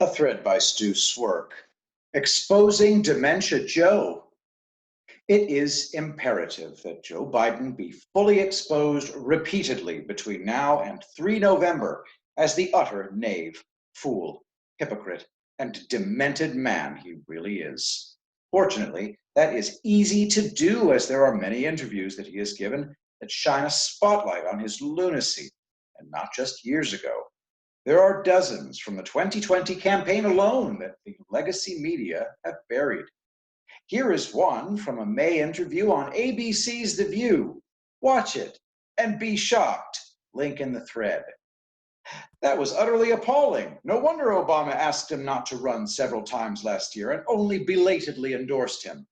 A thread by Stu Swerk. Exposing Dementia Joe. It is imperative that Joe Biden be fully exposed repeatedly between now and 3 November as the utter knave, fool, hypocrite, and demented man he really is. Fortunately, that is easy to do, as there are many interviews that he has given that shine a spotlight on his lunacy, and not just years ago. There are dozens from the 2020 campaign alone that the legacy media have buried. Here is one from a May interview on ABC's The View. Watch it and be shocked. Link in the thread. That was utterly appalling. No wonder Obama asked him not to run several times last year and only belatedly endorsed him.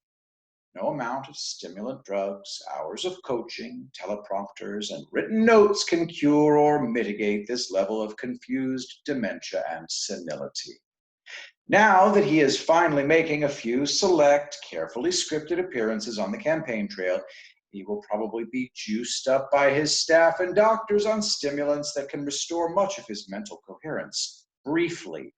No amount of stimulant drugs, hours of coaching, teleprompters, and written notes can cure or mitigate this level of confused dementia and senility. Now that he is finally making a few select, carefully scripted appearances on the campaign trail, he will probably be juiced up by his staff and doctors on stimulants that can restore much of his mental coherence briefly.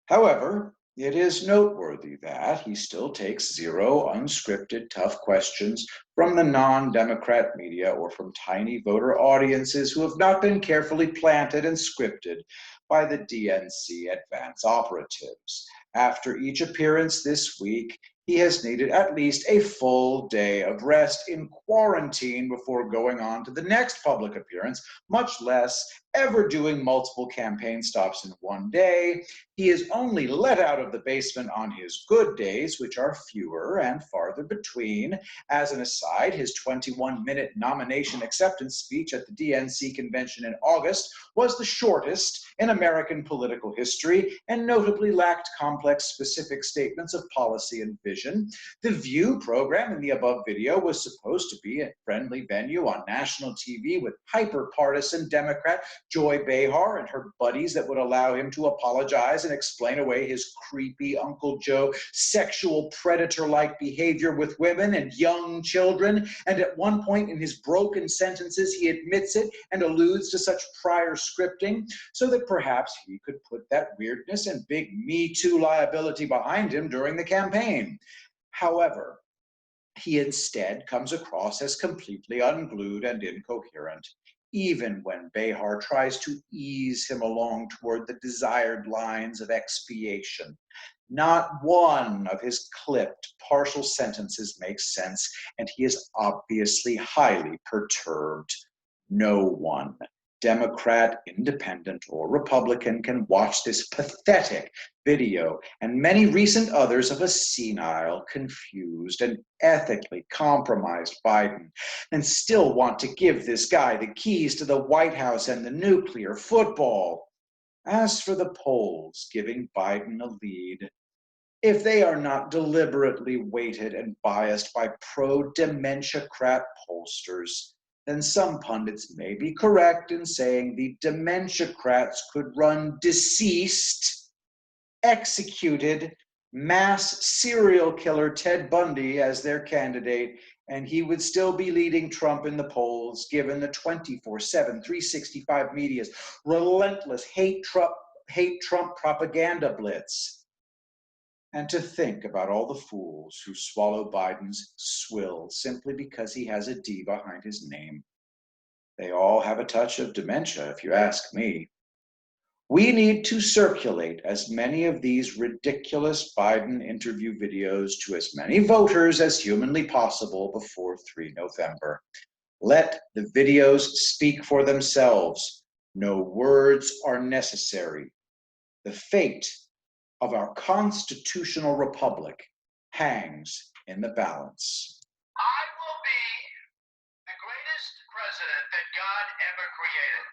However, it is noteworthy that he still takes zero unscripted, tough questions from the non-Democrat media or from tiny voter audiences who have not been carefully planted and scripted by the DNC advance operatives. After each appearance this week, he has needed at least a full day of rest in quarantine before going on to the next public appearance, much less ever doing multiple campaign stops in one day. He is only let out of the basement on his good days, which are fewer and farther between. As an aside, his 21-minute nomination acceptance speech at the DNC convention in August was the shortest in American political history and notably lacked complex specific statements of policy and vision. The View program in the above video was supposed to be a friendly venue on national TV with hyper-partisan Democrat Joy Behar and her buddies that would allow him to apologize and explain away his creepy Uncle Joe sexual predator-like behavior with women and young children. And at one point in his broken sentences, he admits it and alludes to such prior scripting so that perhaps he could put that weirdness and big Me Too liability behind him during the campaign. However, he instead comes across as completely unglued and incoherent, even when Behar tries to ease him along toward the desired lines of expiation. Not one of his clipped, partial sentences makes sense, and he is obviously highly perturbed. No one, Democrat, Independent, or Republican, can watch this pathetic video and many recent others of a senile, confused, and ethically compromised Biden and still want to give this guy the keys to the White House and the nuclear football. As for the polls giving Biden a lead, if they are not deliberately weighted and biased by pro-dementia-crat pollsters, then some pundits may be correct in saying the dementia-crats could run deceased, executed, mass serial killer Ted Bundy as their candidate, and he would still be leading Trump in the polls, given the 24/7, 365 media's relentless hate Trump propaganda blitz. And to think about all the fools who swallow Biden's swill simply because he has a D behind his name. They all have a touch of dementia, if you ask me. We need to circulate as many of these ridiculous Biden interview videos to as many voters as humanly possible before 3 November. Let the videos speak for themselves. No words are necessary. The fate of our constitutional republic hangs in the balance. I will be the greatest president that God ever created.